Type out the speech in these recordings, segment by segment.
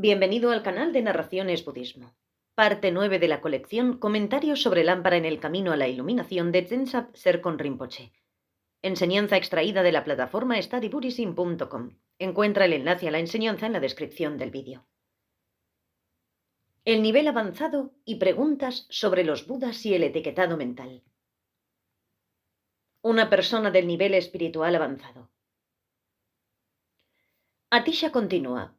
Bienvenido al canal de Narraciones Budismo. Parte 9 de la colección Comentarios sobre Lámpara en el camino a la iluminación de Tensab Serkon Rinpoche. Enseñanza extraída de la plataforma studybuddhism.com. Encuentra el enlace a la enseñanza en la descripción del vídeo. El nivel avanzado y preguntas sobre los Budas y el etiquetado mental. Una persona del nivel espiritual avanzado. Atisha continúa.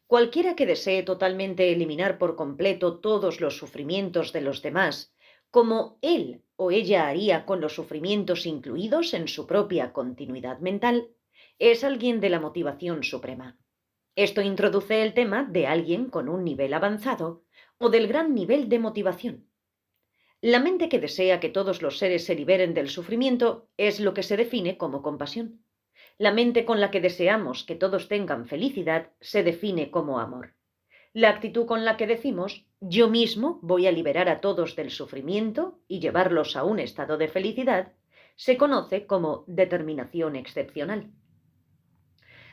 Cualquiera que desee totalmente eliminar por completo todos los sufrimientos de los demás, como él o ella haría con los sufrimientos incluidos en su propia continuidad mental, es alguien de la motivación suprema. Esto introduce el tema de alguien con un nivel avanzado o del gran nivel de motivación. La mente que desea que todos los seres se liberen del sufrimiento es lo que se define como compasión. La mente con la que deseamos que todos tengan felicidad se define como amor. La actitud con la que decimos, yo mismo voy a liberar a todos del sufrimiento y llevarlos a un estado de felicidad, se conoce como determinación excepcional.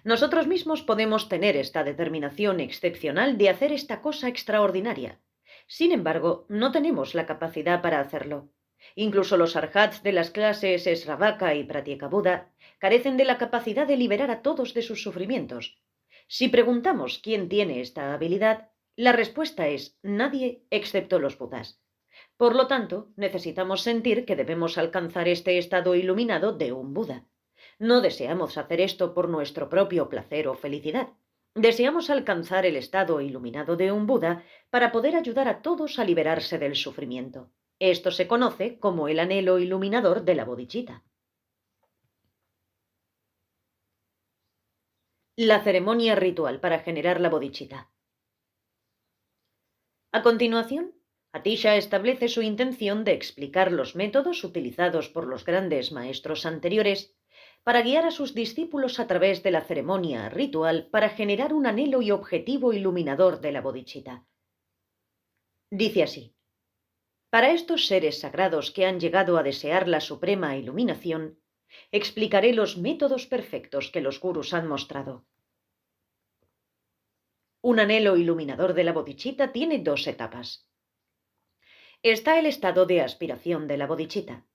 Nosotros mismos podemos tener esta determinación excepcional de hacer esta cosa extraordinaria. Sin embargo, no tenemos la capacidad para hacerlo. Incluso los arhats de las clases Sravaka y Pratyekabuddha carecen de la capacidad de liberar a todos de sus sufrimientos. Si preguntamos quién tiene esta habilidad, la respuesta es nadie excepto los Budas. Por lo tanto, necesitamos sentir que debemos alcanzar este estado iluminado de un Buda. No deseamos hacer esto por nuestro propio placer o felicidad. Deseamos alcanzar el estado iluminado de un Buda para poder ayudar a todos a liberarse del sufrimiento. Esto se conoce como el anhelo iluminador de la bodhicitta. La ceremonia ritual para generar la bodhicitta. A continuación, Atisha establece su intención de explicar los métodos utilizados por los grandes maestros anteriores para guiar a sus discípulos a través de la ceremonia ritual para generar un anhelo y objetivo iluminador de la bodhicitta. Dice así: para estos seres sagrados que han llegado a desear la suprema iluminación, explicaré los métodos perfectos que los gurús han mostrado. Un anhelo iluminador de la bodhicitta tiene dos etapas. Está el estado de aspiración de la bodhicitta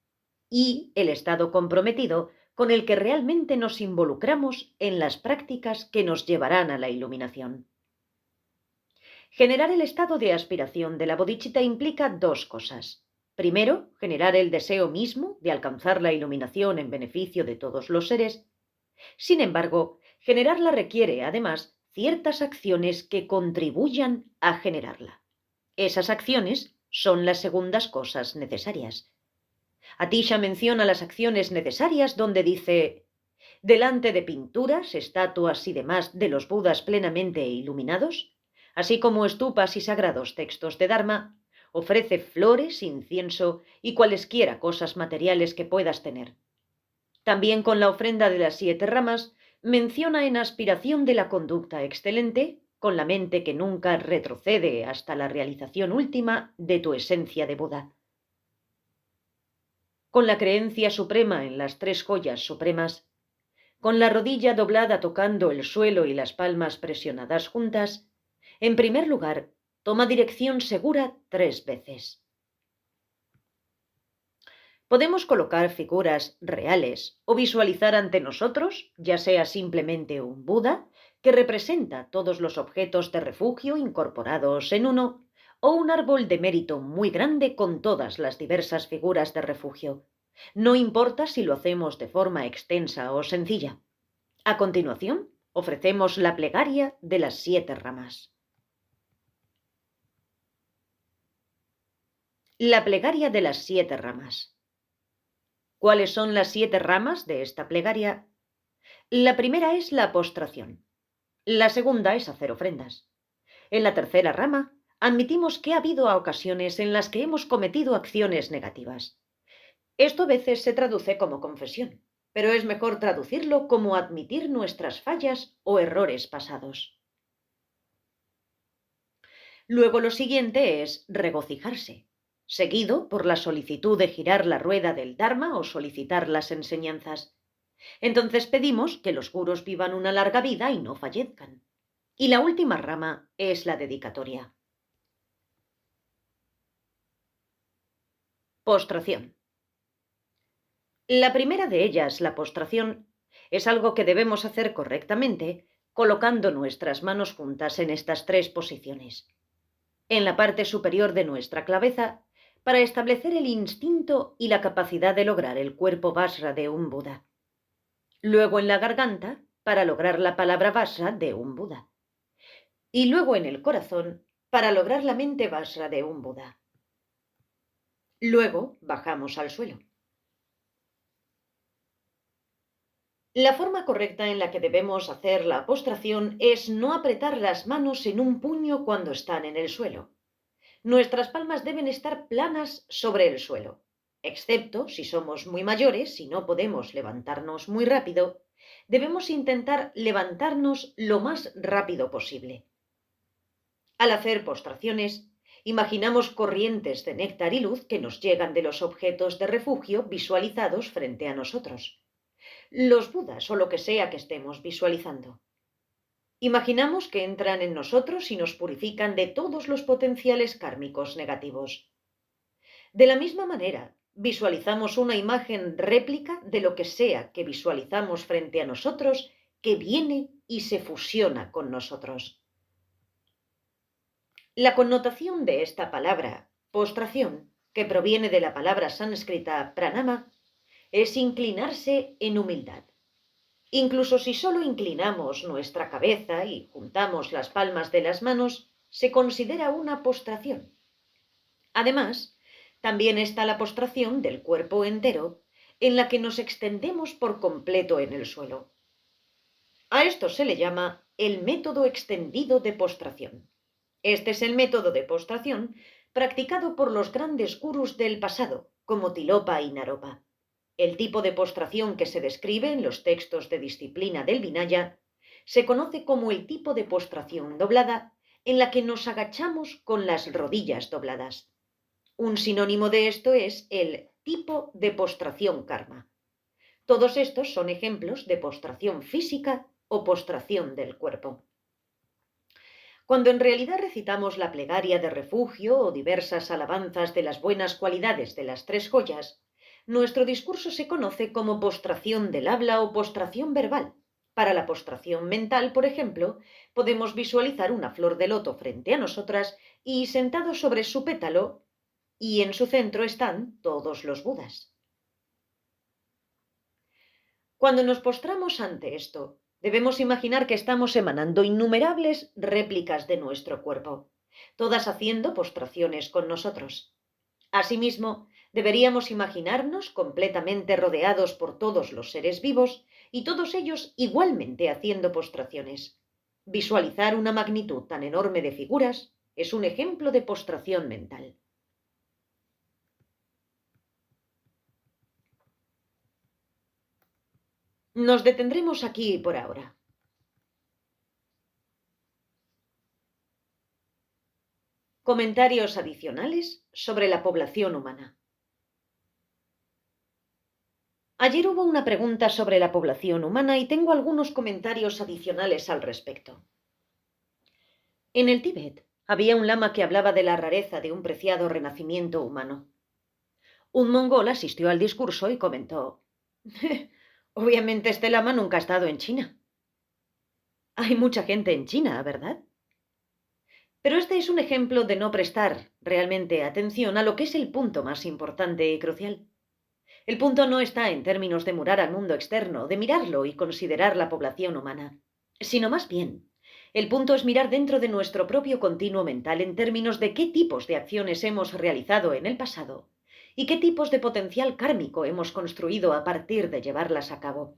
y el estado comprometido con el que realmente nos involucramos en las prácticas que nos llevarán a la iluminación. Generar el estado de aspiración de la bodhicitta implica dos cosas. Primero, generar el deseo mismo de alcanzar la iluminación en beneficio de todos los seres. Sin embargo, generarla requiere, además, ciertas acciones que contribuyan a generarla. Esas acciones son las segundas cosas necesarias. Atisha menciona las acciones necesarias donde dice: delante de pinturas, estatuas y demás de los Budas plenamente iluminados, así como estupas y sagrados textos de Dharma, ofrece flores, incienso y cualesquiera cosas materiales que puedas tener. También con la ofrenda de las 7 ramas, menciona en aspiración de la conducta excelente, con la mente que nunca retrocede hasta la realización última de tu esencia de Buda. Con la creencia suprema en las 3 joyas supremas, con la rodilla doblada tocando el suelo y las palmas presionadas juntas, en primer lugar, toma dirección segura 3 veces. Podemos colocar figuras reales o visualizar ante nosotros, ya sea simplemente un Buda, que representa todos los objetos de refugio incorporados en uno, o un árbol de mérito muy grande con todas las diversas figuras de refugio. No importa si lo hacemos de forma extensa o sencilla. A continuación, ofrecemos la plegaria de las 7 ramas. La plegaria de las 7 ramas. ¿Cuáles son las 7 ramas de esta plegaria? La primera es la postración. La segunda es hacer ofrendas. En la tercera rama, admitimos que ha habido ocasiones en las que hemos cometido acciones negativas. Esto a veces se traduce como confesión, pero es mejor traducirlo como admitir nuestras fallas o errores pasados. Luego lo siguiente es regocijarse, seguido por la solicitud de girar la rueda del Dharma o solicitar las enseñanzas. Entonces pedimos que los gurús vivan una larga vida y no fallezcan. Y la última rama es la dedicatoria. Postración. La primera de ellas, la postración, es algo que debemos hacer correctamente colocando nuestras manos juntas en estas tres posiciones. En la parte superior de nuestra cabeza, para establecer el instinto y la capacidad de lograr el cuerpo Vajra de un Buda. Luego en la garganta, para lograr la palabra Vajra de un Buda. Y luego en el corazón, para lograr la mente Vajra de un Buda. Luego bajamos al suelo. La forma correcta en la que debemos hacer la postración es no apretar las manos en un puño cuando están en el suelo. Nuestras palmas deben estar planas sobre el suelo, excepto si somos muy mayores y no podemos levantarnos muy rápido, debemos intentar levantarnos lo más rápido posible. Al hacer postraciones, imaginamos corrientes de néctar y luz que nos llegan de los objetos de refugio visualizados frente a nosotros. Los Budas o lo que sea que estemos visualizando. Imaginamos que entran en nosotros y nos purifican de todos los potenciales kármicos negativos. De la misma manera, visualizamos una imagen réplica de lo que sea que visualizamos frente a nosotros que viene y se fusiona con nosotros. La connotación de esta palabra, postración, que proviene de la palabra sánscrita pranama, es inclinarse en humildad. Incluso si solo inclinamos nuestra cabeza y juntamos las palmas de las manos, se considera una postración. Además, también está la postración del cuerpo entero, en la que nos extendemos por completo en el suelo. A esto se le llama el método extendido de postración. Este es el método de postración practicado por los grandes gurús del pasado, como Tilopa y Naropa. El tipo de postración que se describe en los textos de disciplina del Vinaya se conoce como el tipo de postración doblada, en la que nos agachamos con las rodillas dobladas. Un sinónimo de esto es el tipo de postración karma. Todos estos son ejemplos de postración física o postración del cuerpo. Cuando en realidad recitamos la plegaria de refugio o diversas alabanzas de las buenas cualidades de las tres joyas, nuestro discurso se conoce como postración del habla o postración verbal. Para la postración mental, por ejemplo, podemos visualizar una flor de loto frente a nosotras y sentado sobre su pétalo, y en su centro están todos los Budas. Cuando nos postramos ante esto, debemos imaginar que estamos emanando innumerables réplicas de nuestro cuerpo, todas haciendo postraciones con nosotros. Asimismo, deberíamos imaginarnos completamente rodeados por todos los seres vivos y todos ellos igualmente haciendo postraciones. Visualizar una magnitud tan enorme de figuras es un ejemplo de postración mental. Nos detendremos aquí por ahora. Comentarios adicionales sobre la población humana. Ayer hubo una pregunta sobre la población humana y tengo algunos comentarios adicionales al respecto. En el Tíbet había un lama que hablaba de la rareza de un preciado renacimiento humano. Un mongol asistió al discurso y comentó: obviamente este lama nunca ha estado en China. Hay mucha gente en China, ¿verdad? Pero este es un ejemplo de no prestar realmente atención a lo que es el punto más importante y crucial. El punto no está en términos de mirar al mundo externo, de mirarlo y considerar la población humana, sino más bien, el punto es mirar dentro de nuestro propio continuo mental en términos de qué tipos de acciones hemos realizado en el pasado y qué tipos de potencial kármico hemos construido a partir de llevarlas a cabo.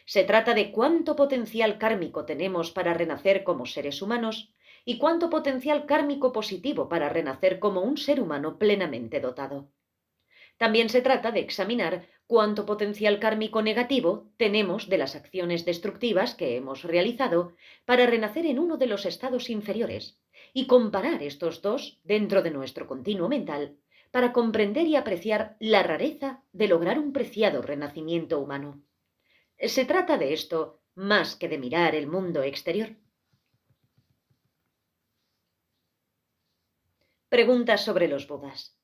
Se trata de cuánto potencial kármico tenemos para renacer como seres humanos y cuánto potencial kármico positivo para renacer como un ser humano plenamente dotado. También se trata de examinar cuánto potencial kármico negativo tenemos de las acciones destructivas que hemos realizado para renacer en uno de los estados inferiores y comparar estos dos dentro de nuestro continuo mental para comprender y apreciar la rareza de lograr un preciado renacimiento humano. Se trata de esto más que de mirar el mundo exterior. Preguntas sobre los Budas.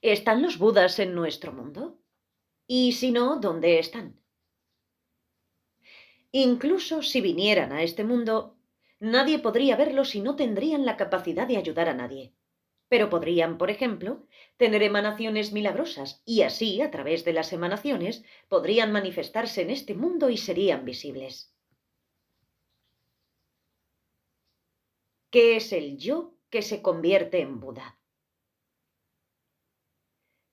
¿Están los Budas en nuestro mundo? Y si no, ¿dónde están? Incluso si vinieran a este mundo, nadie podría verlos y no tendrían la capacidad de ayudar a nadie. Pero podrían, por ejemplo, tener emanaciones milagrosas y así, a través de las emanaciones, podrían manifestarse en este mundo y serían visibles. ¿Qué es el yo que se convierte en Buda?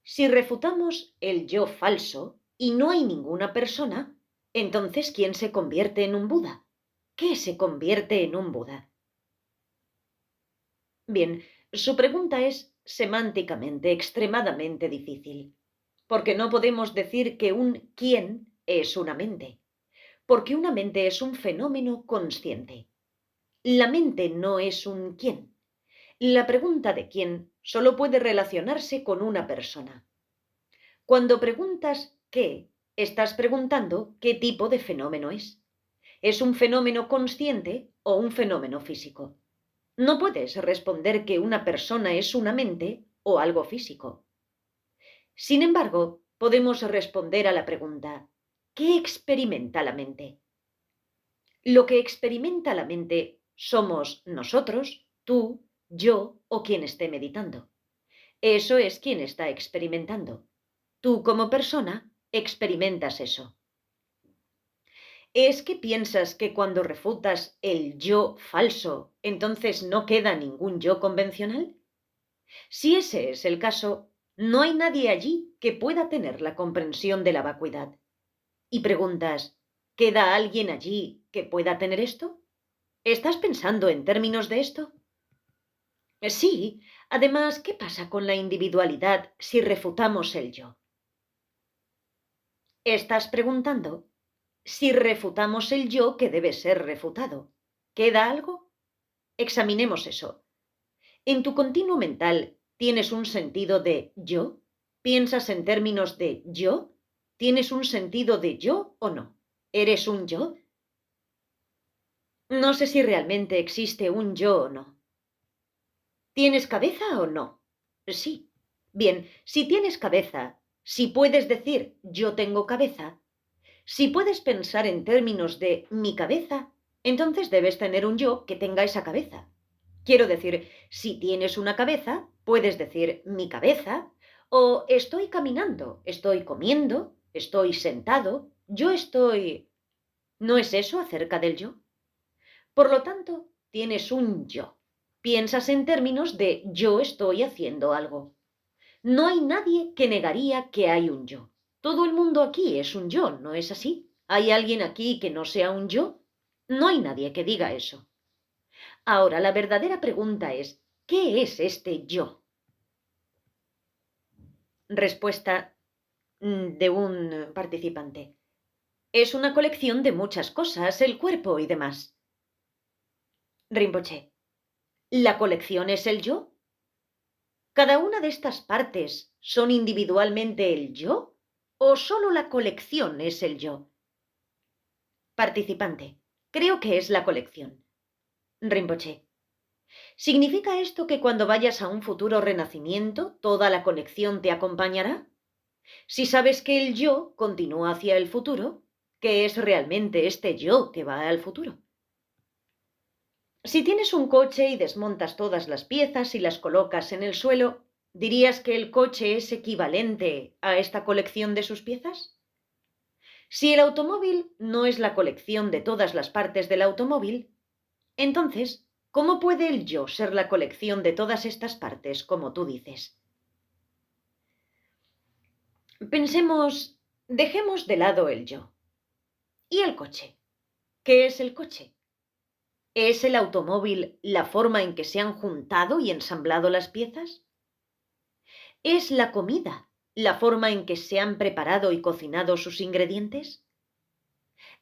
Si refutamos el yo falso y no hay ninguna persona, entonces ¿quién se convierte en un Buda? ¿Qué se convierte en un Buda? Bien, su pregunta es semánticamente extremadamente difícil, porque no podemos decir que un quién es una mente, porque una mente es un fenómeno consciente. La mente no es un quién. La pregunta de quién solo puede relacionarse con una persona. Cuando preguntas qué, estás preguntando qué tipo de fenómeno es. ¿Es un fenómeno consciente o un fenómeno físico? No puedes responder que una persona es una mente o algo físico. Sin embargo, podemos responder a la pregunta, ¿qué experimenta la mente? Lo que experimenta la mente somos nosotros, tú, yo o quien esté meditando. Eso es quien está experimentando. Tú como persona experimentas eso. ¿Es que piensas que cuando refutas el yo falso, entonces no queda ningún yo convencional? Si ese es el caso, no hay nadie allí que pueda tener la comprensión de la vacuidad. Y preguntas, ¿queda alguien allí que pueda tener esto? ¿Estás pensando en términos de esto? Sí, además, ¿qué pasa con la individualidad si refutamos el yo? Estás preguntando, si refutamos el yo que debe ser refutado, ¿queda algo? Examinemos eso. En tu continuo mental, ¿tienes un sentido de yo? ¿Piensas en términos de yo? ¿Tienes un sentido de yo o no? ¿Eres un yo? No sé si realmente existe un yo o no. ¿Tienes cabeza o no? Sí. Bien, si tienes cabeza, si puedes decir yo tengo cabeza, si puedes pensar en términos de mi cabeza, entonces debes tener un yo que tenga esa cabeza. Quiero decir, si tienes una cabeza, puedes decir mi cabeza, o estoy caminando, estoy comiendo, estoy sentado, yo estoy... ¿No es eso acerca del yo? Por lo tanto, tienes un yo. Piensas en términos de yo estoy haciendo algo. No hay nadie que negaría que hay un yo. Todo el mundo aquí es un yo, ¿no es así? ¿Hay alguien aquí que no sea un yo? No hay nadie que diga eso. Ahora, la verdadera pregunta es, ¿qué es este yo? Respuesta de un participante. Es una colección de muchas cosas, el cuerpo y demás. Rinpoche. ¿La colección es el yo? ¿Cada una de estas partes son individualmente el yo? ¿O solo la colección es el yo? Participante. Creo que es la colección. Rinpoche. ¿Significa esto que cuando vayas a un futuro renacimiento, toda la colección te acompañará? Si sabes que el yo continúa hacia el futuro, ¿qué es realmente este yo que va al futuro? Si tienes un coche y desmontas todas las piezas y las colocas en el suelo, ¿dirías que el coche es equivalente a esta colección de sus piezas? Si el automóvil no es la colección de todas las partes del automóvil, entonces, ¿cómo puede el yo ser la colección de todas estas partes, como tú dices? Pensemos, dejemos de lado el yo. ¿Y el coche? ¿Qué es el coche? ¿Es el automóvil la forma en que se han juntado y ensamblado las piezas? ¿Es la comida la forma en que se han preparado y cocinado sus ingredientes?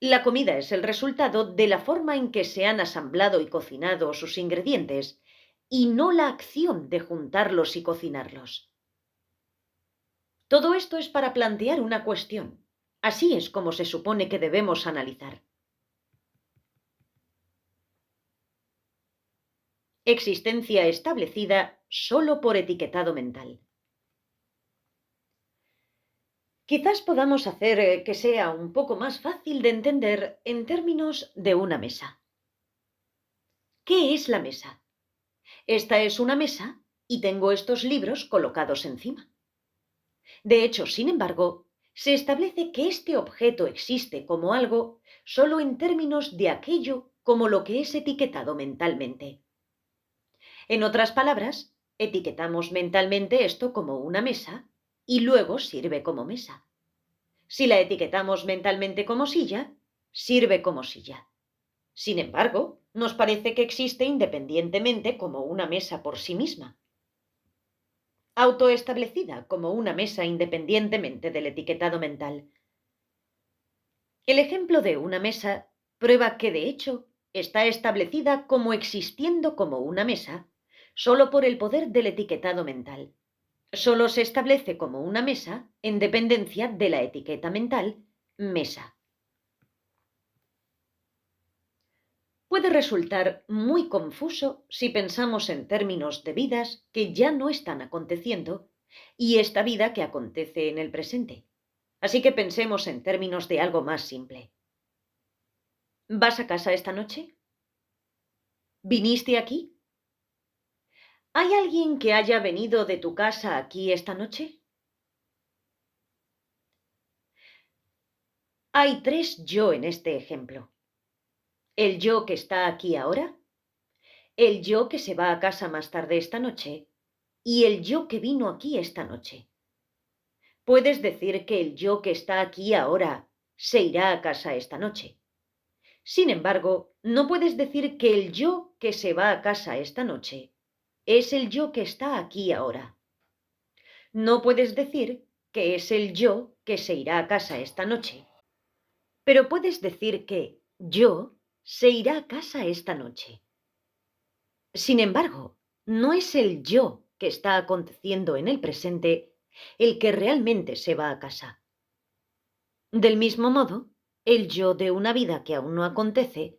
La comida es el resultado de la forma en que se han asamblado y cocinado sus ingredientes, y no la acción de juntarlos y cocinarlos. Todo esto es para plantear una cuestión. Así es como se supone que debemos analizar. existencia establecida solo por etiquetado mental. Quizás podamos hacer que sea un poco más fácil de entender en términos de una mesa. ¿Qué es la mesa? Esta es una mesa y tengo estos libros colocados encima. De hecho, sin embargo, se establece que este objeto existe como algo solo en términos de aquello como lo que es etiquetado mentalmente. En otras palabras, etiquetamos mentalmente esto como una mesa y luego sirve como mesa. Si la etiquetamos mentalmente como silla, sirve como silla. Sin embargo, nos parece que existe independientemente como una mesa por sí misma, autoestablecida como una mesa independientemente del etiquetado mental. El ejemplo de una mesa prueba que, de hecho, está establecida como existiendo como una mesa solo por el poder del etiquetado mental. Solo se establece como una mesa en dependencia de la etiqueta mental mesa. Puede resultar muy confuso si pensamos en términos de vidas que ya no están aconteciendo y esta vida que acontece en el presente. Así que pensemos en términos de algo más simple. ¿Vas a casa esta noche? ¿Viniste aquí? ¿Hay alguien que haya venido de tu casa aquí esta noche? Hay tres yo en este ejemplo. El yo que está aquí ahora, el yo que se va a casa más tarde esta noche y el yo que vino aquí esta noche. Puedes decir que el yo que está aquí ahora se irá a casa esta noche. Sin embargo, no puedes decir que el yo que se va a casa esta noche es el yo que está aquí ahora. No puedes decir que es el yo que se irá a casa esta noche, pero puedes decir que yo se irá a casa esta noche. Sin embargo, no es el yo que está aconteciendo en el presente el que realmente se va a casa. Del mismo modo, el yo de una vida que aún no acontece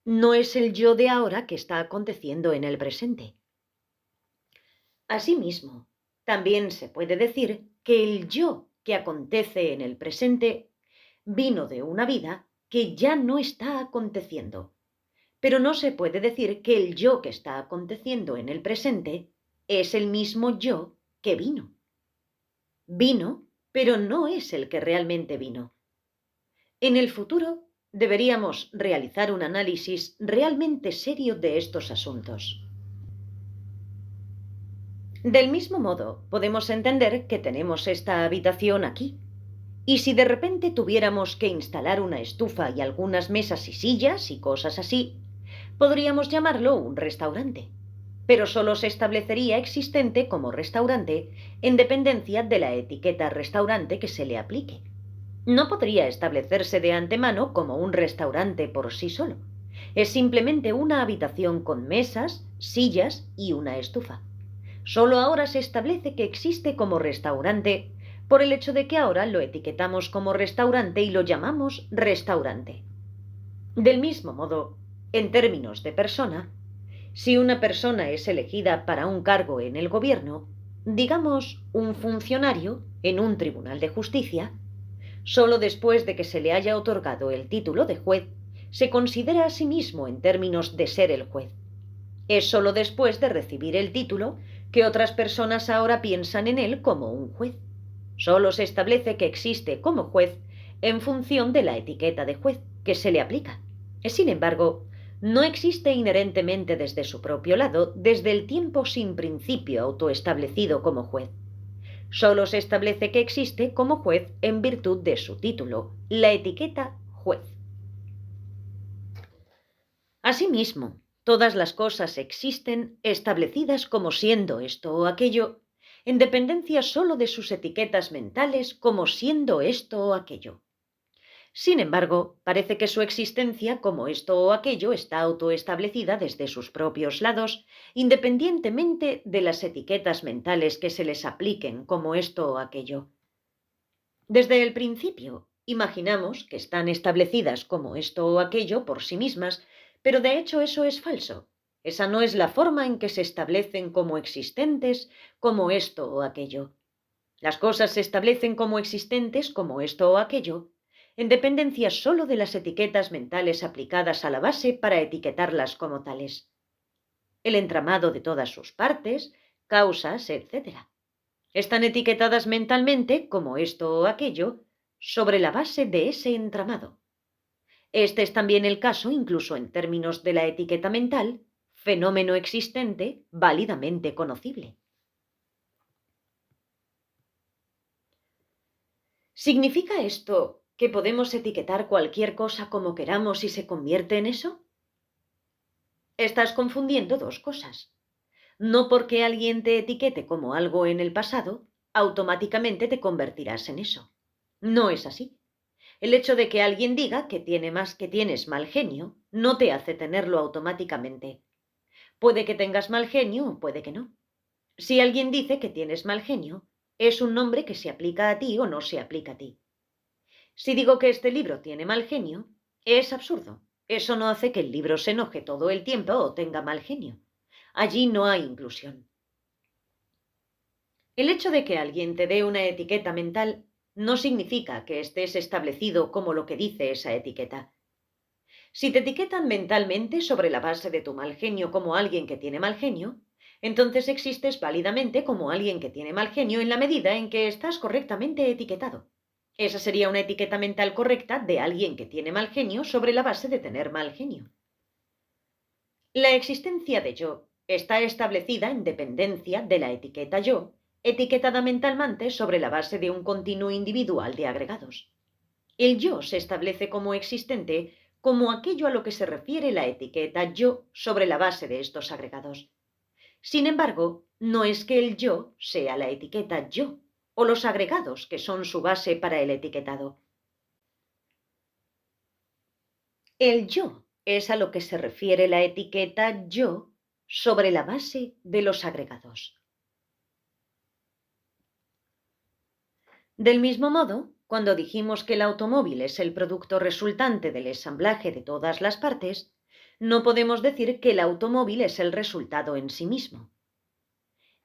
no es el yo de ahora que está aconteciendo en el presente. Asimismo, también se puede decir que el yo que acontece en el presente vino de una vida que ya no está aconteciendo. Pero no se puede decir que el yo que está aconteciendo en el presente es el mismo yo que vino. Vino, pero no es el que realmente vino. En el futuro deberíamos realizar un análisis realmente serio de estos asuntos. Del mismo modo, podemos entender que tenemos esta habitación aquí. Y si de repente tuviéramos que instalar una estufa y algunas mesas y sillas y cosas así, podríamos llamarlo un restaurante. Pero solo se establecería existente como restaurante en dependencia de la etiqueta restaurante que se le aplique. No podría establecerse de antemano como un restaurante por sí solo. Es simplemente una habitación con mesas, sillas y una estufa. Solo ahora se establece que existe como restaurante por el hecho de que ahora lo etiquetamos como restaurante y lo llamamos restaurante. Del mismo modo, en términos de persona, si una persona es elegida para un cargo en el gobierno, digamos un funcionario en un tribunal de justicia, solo después de que se le haya otorgado el título de juez, se considera a sí mismo en términos de ser el juez. Es solo después de recibir el título que otras personas ahora piensan en él como un juez. Solo se establece que existe como juez en función de la etiqueta de juez que se le aplica. Sin embargo, no existe inherentemente desde su propio lado desde el tiempo sin principio autoestablecido como juez. Solo se establece que existe como juez en virtud de su título, la etiqueta juez. Asimismo, todas las cosas existen establecidas como siendo esto o aquello, en dependencia solo de sus etiquetas mentales como siendo esto o aquello. Sin embargo, parece que su existencia como esto o aquello está autoestablecida desde sus propios lados, independientemente de las etiquetas mentales que se les apliquen como esto o aquello. Desde el principio, imaginamos que están establecidas como esto o aquello por sí mismas, pero de hecho eso es falso. Esa no es la forma en que se establecen como existentes, como esto o aquello. Las cosas se establecen como existentes, como esto o aquello, en dependencia solo de las etiquetas mentales aplicadas a la base para etiquetarlas como tales. El entramado de todas sus partes, causas, etc. Están etiquetadas mentalmente como esto o aquello sobre la base de ese entramado. Este es también el caso incluso en términos de la etiqueta mental, fenómeno existente válidamente conocible. ¿Significa esto que podemos etiquetar cualquier cosa como queramos y se convierte en eso? Estás confundiendo dos cosas. No porque alguien te etiquete como algo en el pasado, automáticamente te convertirás en eso. No es así. El hecho de que alguien diga que tienes mal genio no te hace tenerlo automáticamente. Puede que tengas mal genio o puede que no. Si alguien dice que tienes mal genio, es un nombre que se aplica a ti o no se aplica a ti. Si digo que este libro tiene mal genio, es absurdo. Eso no hace que el libro se enoje todo el tiempo o tenga mal genio. Allí no hay inclusión. El hecho de que alguien te dé una etiqueta mental no significa que estés establecido como lo que dice esa etiqueta. Si te etiquetan mentalmente sobre la base de tu mal genio como alguien que tiene mal genio, entonces existes válidamente como alguien que tiene mal genio en la medida en que estás correctamente etiquetado. Esa sería una etiqueta mental correcta de alguien que tiene mal genio sobre la base de tener mal genio. La existencia de yo está establecida en dependencia de la etiqueta yo, etiquetada mentalmente sobre la base de un continuo individual de agregados. El yo se establece como existente como aquello a lo que se refiere la etiqueta yo sobre la base de estos agregados. Sin embargo, no es que el yo sea la etiqueta yo, o los agregados que son su base para el etiquetado. El yo es a lo que se refiere la etiqueta yo sobre la base de los agregados. Del mismo modo, cuando dijimos que el automóvil es el producto resultante del ensamblaje de todas las partes, no podemos decir que el automóvil es el resultado en sí mismo.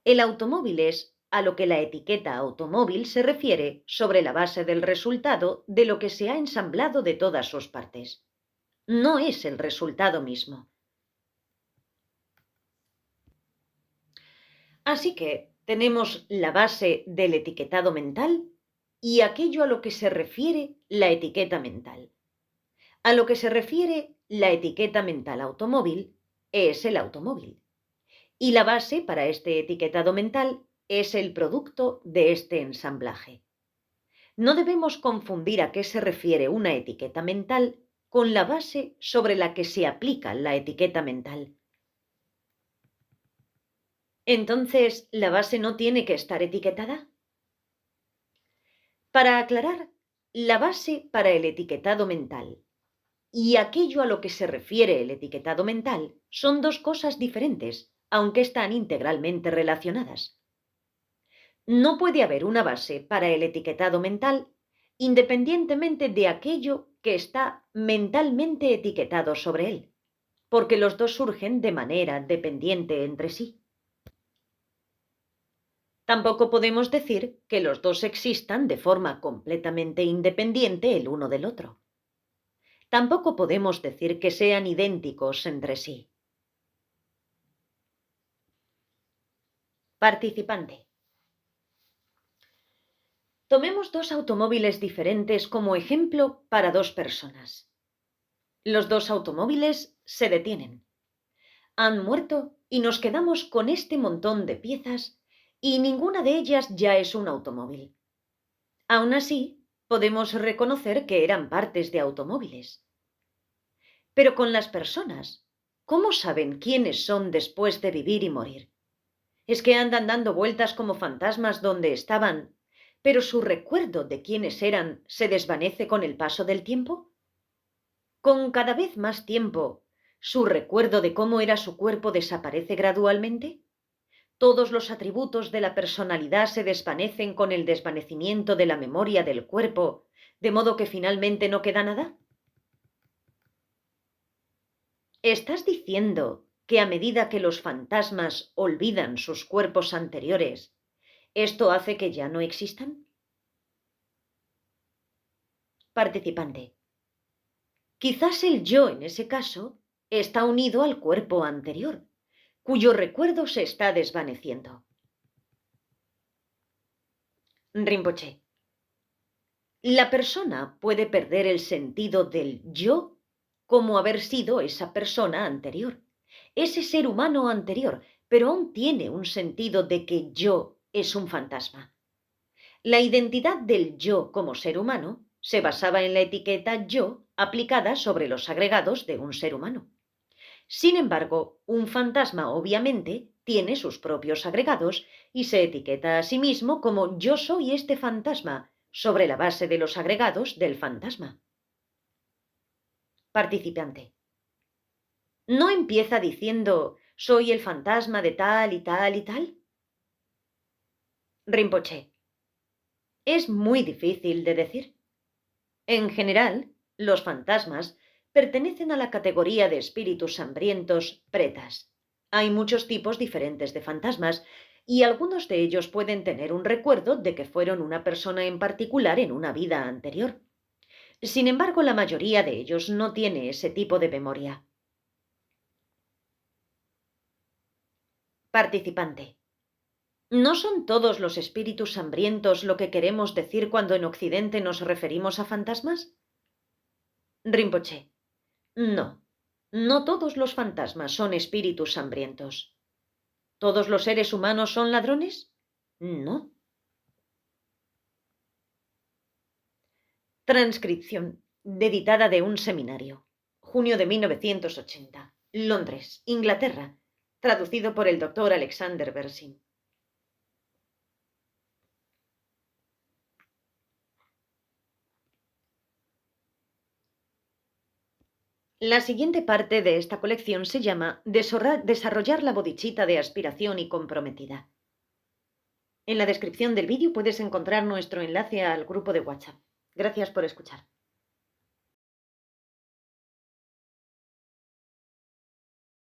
El automóvil es a lo que la etiqueta automóvil se refiere sobre la base del resultado de lo que se ha ensamblado de todas sus partes. No es el resultado mismo. Así que tenemos la base del etiquetado mental y aquello a lo que se refiere la etiqueta mental. A lo que se refiere la etiqueta mental automóvil es el automóvil. Y la base para este etiquetado mental es el producto de este ensamblaje. No debemos confundir a qué se refiere una etiqueta mental con la base sobre la que se aplica la etiqueta mental. Entonces, ¿la base no tiene que estar etiquetada? Para aclarar, la base para el etiquetado mental y aquello a lo que se refiere el etiquetado mental son dos cosas diferentes, aunque están integralmente relacionadas. No puede haber una base para el etiquetado mental independientemente de aquello que está mentalmente etiquetado sobre él, porque los dos surgen de manera dependiente entre sí. Tampoco podemos decir que los dos existan de forma completamente independiente el uno del otro. Tampoco podemos decir que sean idénticos entre sí. Participante. Tomemos dos automóviles diferentes como ejemplo para dos personas. Los dos automóviles se detienen. Han muerto y nos quedamos con este montón de piezas y ninguna de ellas ya es un automóvil. Aún así, podemos reconocer que eran partes de automóviles. Pero con las personas, ¿cómo saben quiénes son después de vivir y morir? ¿Es que andan dando vueltas como fantasmas donde estaban, pero su recuerdo de quiénes eran se desvanece con el paso del tiempo? Con cada vez más tiempo, ¿su recuerdo de cómo era su cuerpo desaparece gradualmente? ¿Todos los atributos de la personalidad se desvanecen con el desvanecimiento de la memoria del cuerpo, de modo que finalmente no queda nada? ¿Estás diciendo que a medida que los fantasmas olvidan sus cuerpos anteriores, esto hace que ya no existan? Participante. Quizás el yo en ese caso está unido al cuerpo anterior, cuyo recuerdo se está desvaneciendo. Rinpoche. La persona puede perder el sentido del yo como haber sido esa persona anterior, ese ser humano anterior, pero aún tiene un sentido de que yo es un fantasma. La identidad del yo como ser humano se basaba en la etiqueta yo aplicada sobre los agregados de un ser humano. Sin embargo, un fantasma obviamente tiene sus propios agregados y se etiqueta a sí mismo como yo soy este fantasma sobre la base de los agregados del fantasma. Participante. ¿No empieza diciendo soy el fantasma de tal y tal y tal? Rinpoche. Es muy difícil de decir. En general, los fantasmas pertenecen a la categoría de espíritus hambrientos pretas. Hay muchos tipos diferentes de fantasmas y algunos de ellos pueden tener un recuerdo de que fueron una persona en particular en una vida anterior. Sin embargo, la mayoría de ellos no tiene ese tipo de memoria. Participante. ¿No son todos los espíritus hambrientos lo que queremos decir cuando en Occidente nos referimos a fantasmas? Rinpoche. No, no todos los fantasmas son espíritus hambrientos. ¿Todos los seres humanos son ladrones? No. Transcripción editada de un seminario. Junio de 1980. Londres, Inglaterra. Traducido por el Dr. Alexander Berzin. La siguiente parte de esta colección se llama Desarrollar la bodichita de aspiración y comprometida. En la descripción del vídeo puedes encontrar nuestro enlace al grupo de WhatsApp. Gracias por escuchar.